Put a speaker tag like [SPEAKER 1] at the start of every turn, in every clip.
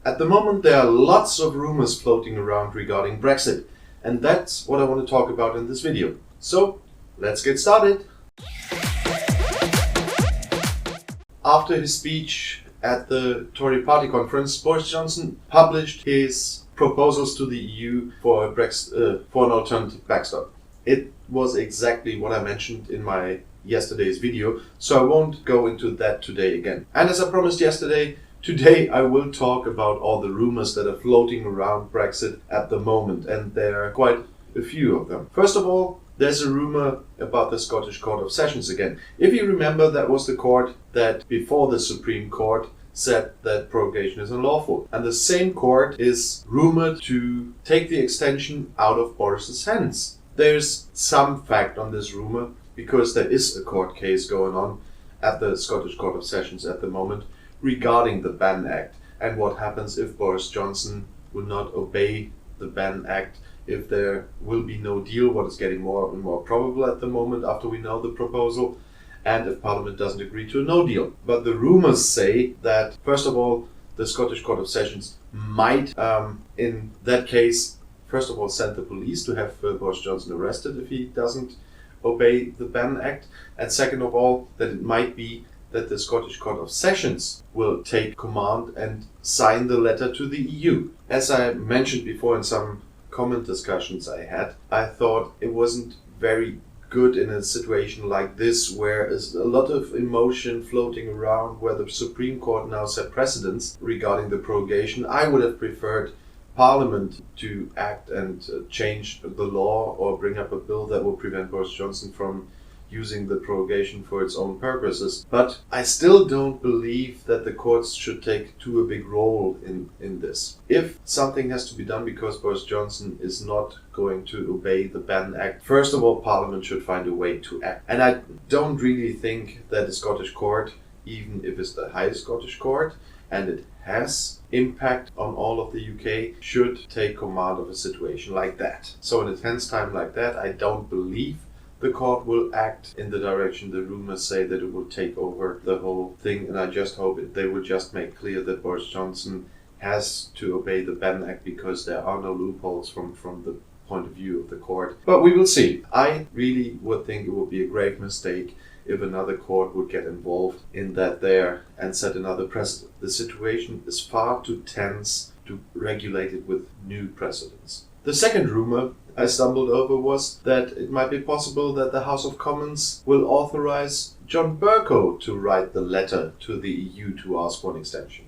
[SPEAKER 1] At the moment, there are lots of rumors floating around regarding Brexit, and that's what I want to talk about in this video. So, let's get started. After his speech at the Tory party conference, Boris Johnson published his proposals to the EU for an alternative backstop. It was exactly what I mentioned in my yesterday's video, so I won't go into that today again. And as I promised yesterday, today I will talk about all the rumors that are floating around Brexit at the moment, and there are quite a few of them. First of all, there's a rumor about the Scottish Court of Sessions again. If you remember, that was the court that before the Supreme Court said that prorogation is unlawful. And the same court is rumored to take the extension out of Boris's hands. There's some fact on this rumor because there is a court case going on at the Scottish Court of Sessions at the moment regarding the Ban Act and what happens if Boris Johnson will not obey the Ban Act, if there will be no deal, what is getting more and more probable at the moment after we know the proposal, and if Parliament doesn't agree to a no deal. But the rumors say that, first of all, the Scottish Court of Sessions might, in that case, first of all, send the police to have Boris Johnson arrested if he doesn't obey the Ban Act, and second of all, that it might be that the Scottish Court of Sessions will take command and sign the letter to the EU. As I mentioned before in some comment discussions I had, I thought it wasn't very good in a situation like this where there's a lot of emotion floating around, where the Supreme Court now set precedents regarding the prorogation. I would have preferred Parliament to act and change the law or bring up a bill that will prevent Boris Johnson from using the prorogation for its own purposes. But I still don't believe that the courts should take too a big role in this. If something has to be done because Boris Johnson is not going to obey the Ban Act, first of all, Parliament should find a way to act. And I don't really think that the Scottish court, even if it's the highest Scottish court, and it has impact on all of the UK, should take command of a situation like that. So in a tense time like that, I don't believe the court will act in the direction the rumors say that it will take over the whole thing, and I just hope they will just make clear that Boris Johnson has to obey the Ban Act because there are no loopholes from the point of view of the court. But we will see. I really would think it would be a grave mistake if another court would get involved in that there and set another precedent. The situation is far too tense to regulate it with new precedents. The second rumor I stumbled over was that it might be possible that the House of Commons will authorize John Bercow to write the letter to the EU to ask for an extension.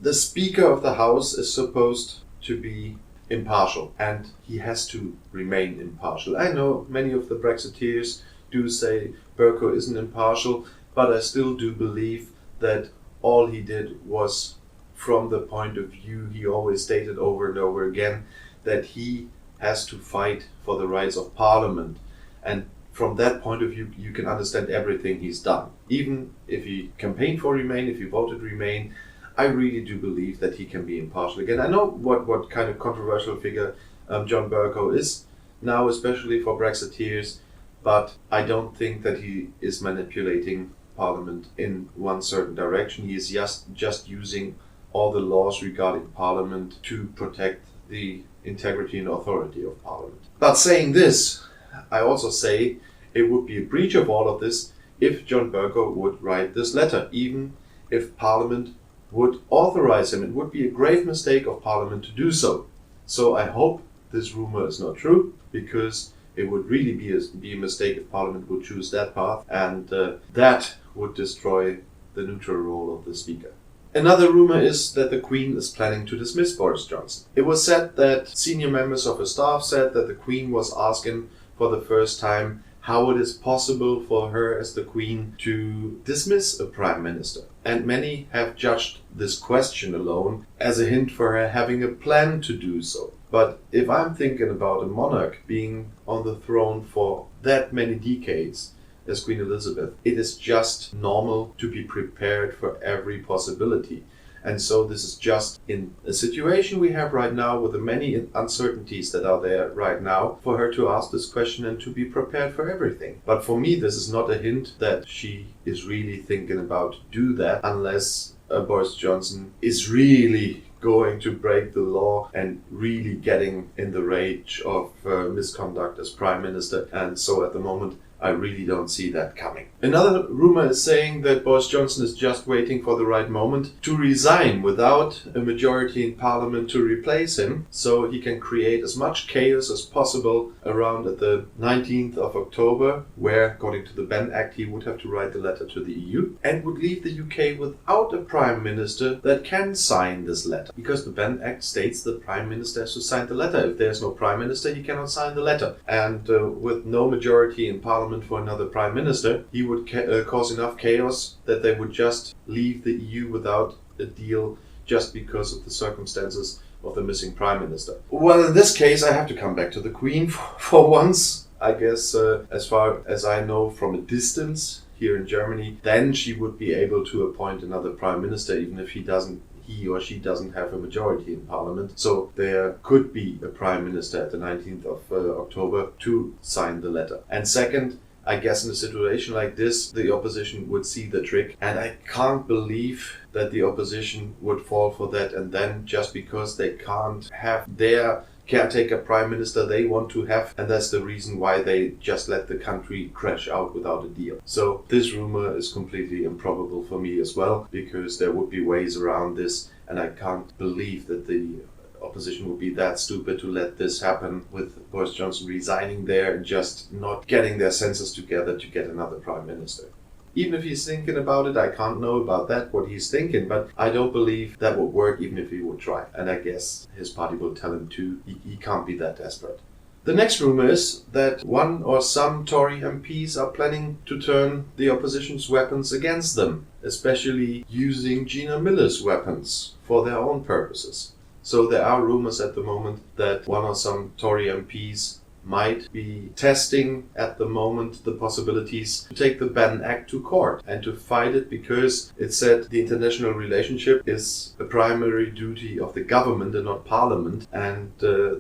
[SPEAKER 1] The Speaker of the House is supposed to be impartial, and he has to remain impartial. I know many of the Brexiteers do say Bercow isn't impartial, but I still do believe that all he did was, from the point of view he always stated over and over again, that he has to fight for the rights of Parliament. And from that point of view, you can understand everything he's done. Even if he campaigned for Remain, if he voted Remain, I really do believe that he can be impartial again. I know what kind of controversial figure John Bercow is now, especially for Brexiteers, but I don't think that he is manipulating Parliament in one certain direction. He is just using all the laws regarding Parliament to protect the integrity and authority of Parliament. But saying this, I also say it would be a breach of all of this if John Bercow would write this letter, even if Parliament would authorize him. It would be a grave mistake of Parliament to do so. So I hope this rumor is not true, because it would really be a mistake if Parliament would choose that path, and that would destroy the neutral role of the Speaker. Another rumor is that the Queen is planning to dismiss Boris Johnson. It was said that senior members of her staff said that the Queen was asking for the first time how it is possible for her as the Queen to dismiss a Prime Minister. And many have judged this question alone as a hint for her having a plan to do so. But if I'm thinking about a monarch being on the throne for that many decades, as Queen Elizabeth, it is just normal to be prepared for every possibility. And so this is just in a situation we have right now with the many uncertainties that are there right now, for her to ask this question and to be prepared for everything. But for me, this is not a hint that she is really thinking about do that, unless Boris Johnson is really going to break the law and really getting in the rage of misconduct as Prime Minister. And so at the moment, I really don't see that coming. Another rumor is saying that Boris Johnson is just waiting for the right moment to resign without a majority in Parliament to replace him, so he can create as much chaos as possible around the 19th of October, where, according to the Benn Act, he would have to write the letter to the EU and would leave the UK without a Prime Minister that can sign this letter. Because the Benn Act states the Prime Minister has to sign the letter. If there's no Prime Minister, he cannot sign the letter. And with no majority in Parliament for another Prime Minister, he would cause enough chaos that they would just leave the EU without a deal just because of the circumstances of the missing Prime Minister. Well, in this case, I have to come back to the Queen for once. I guess, as far as I know from a distance here in Germany, then she would be able to appoint another Prime Minister, even if he or she doesn't have a majority in Parliament. So there could be a Prime Minister at the 19th of October to sign the letter. And second, I guess in a situation like this, the opposition would see the trick. And I can't believe that the opposition would fall for that. And then just because they can't have their caretaker Prime Minister they want to have, and that's the reason why they just let the country crash out without a deal. So this rumor is completely improbable for me as well, because there would be ways around this, and I can't believe that the opposition would be that stupid to let this happen with Boris Johnson resigning there and just not getting their senses together to get another Prime Minister. Even if he's thinking about it, I can't know about that, what he's thinking, but I don't believe that would work even if he would try. And I guess his party will tell him to. He can't be that desperate. The next rumor is that one or some Tory MPs are planning to turn the opposition's weapons against them, especially using Gina Miller's weapons for their own purposes. So there are rumors at the moment that one or some Tory MPs might be testing at the moment the possibilities to take the Benn Act to court and to fight it, because it said the international relationship is a primary duty of the government and not Parliament, and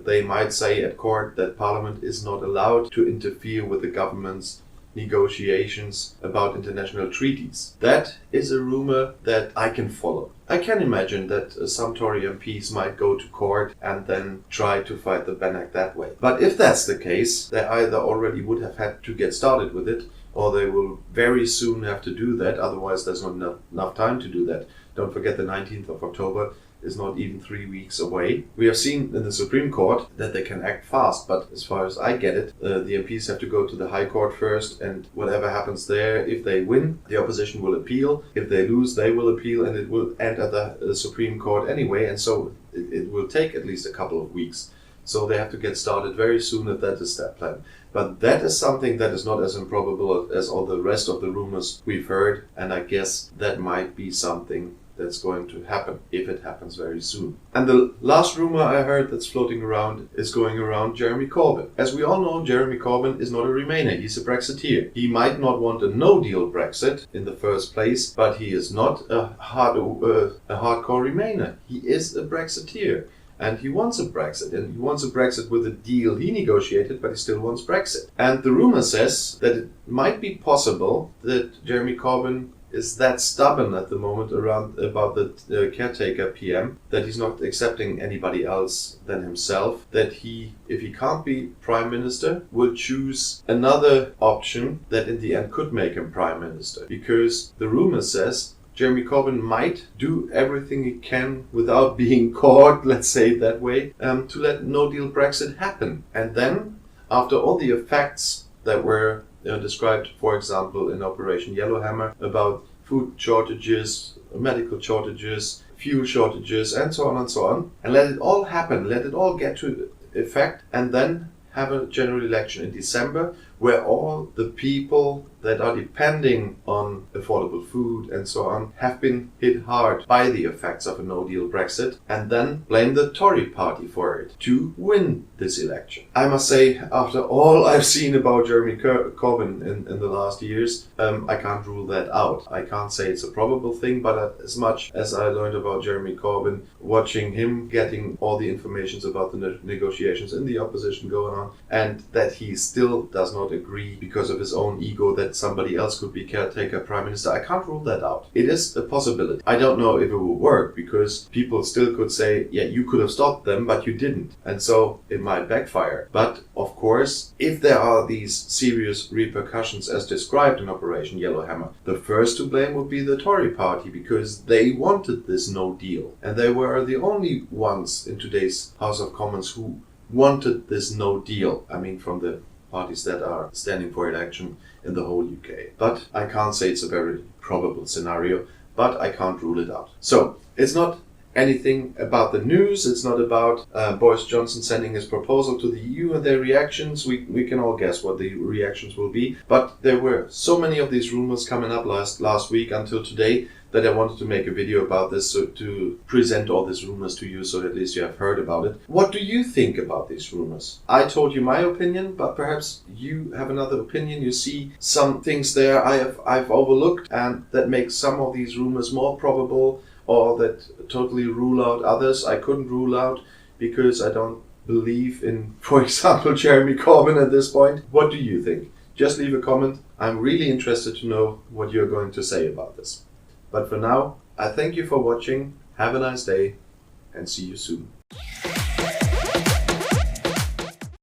[SPEAKER 1] they might say at court that Parliament is not allowed to interfere with the government's negotiations about international treaties. That is a rumor that I can follow. I can imagine that some Tory MPs might go to court and then try to fight the Benn Act that way. But if that's the case, they either already would have had to get started with it, or they will very soon have to do that, otherwise there's not enough time to do that. Don't forget the 19th of October is not even 3 weeks away. We have seen in the Supreme Court that they can act fast, but as far as I get it, the MPs have to go to the High Court first, and whatever happens there, if they win, the opposition will appeal. If they lose, they will appeal, and it will end at the Supreme Court anyway, and so it will take at least a couple of weeks. So they have to get started very soon if that is their plan. But that is something that is not as improbable as all the rest of the rumors we've heard, and I guess that might be something that's going to happen, if it happens very soon. And the last rumor I heard that's floating around is going around Jeremy Corbyn. As we all know, Jeremy Corbyn is not a Remainer, he's a Brexiteer. He might not want a no-deal Brexit in the first place, but he is not a hardcore Remainer. He is a Brexiteer. And he wants a Brexit, and he wants a Brexit with a deal he negotiated, but he still wants Brexit. And the rumor says that it might be possible that Jeremy Corbyn is that stubborn at the moment about the caretaker PM, that he's not accepting anybody else than himself, that he, if he can't be Prime Minister, will choose another option that in the end could make him Prime Minister. Because the rumor says Jeremy Corbyn might do everything he can without being caught, let's say it that way, to let no-deal Brexit happen. And then, after all the effects that were described, for example, in Operation Yellowhammer, about food shortages, medical shortages, fuel shortages, and so on, and let it all happen, let it all get to effect, and then have a general election in December, where all the people that are depending on affordable food and so on have been hit hard by the effects of a no-deal Brexit, and then blame the Tory party for it to win this election. I must say, after all I've seen about Jeremy Corbyn in the last years, I can't rule that out. I can't say it's a probable thing, but as much as I learned about Jeremy Corbyn, watching him getting all the information about the negotiations in the opposition going on, and that he still does not agree because of his own ego that that somebody else could be caretaker prime minister. I can't rule that out. It is a possibility. I don't know if it will work, because people still could say, yeah, you could have stopped them, but you didn't. And so it might backfire. But of course, if there are these serious repercussions as described in Operation Yellowhammer, the first to blame would be the Tory party, because they wanted this no deal. And they were the only ones in today's House of Commons who wanted this no deal. I mean, from the parties that are standing for election in the whole UK. But I can't say it's a very probable scenario, but I can't rule it out. So it's not anything about the news. It's not about Boris Johnson sending his proposal to the EU and their reactions. We can all guess what the reactions will be. But there were so many of these rumors coming up last week until today that I wanted to make a video about this, so to present all these rumors to you, so at least you have heard about it. What do you think about these rumors? I told you my opinion, but perhaps you have another opinion. You see some things there I've overlooked, and that makes some of these rumors more probable, or that totally rule out others I couldn't rule out because I don't believe in, for example, Jeremy Corbyn at this point. What do you think? Just leave a comment. I'm really interested to know what you're going to say about this. But for now, I thank you for watching, have a nice day, and see you soon.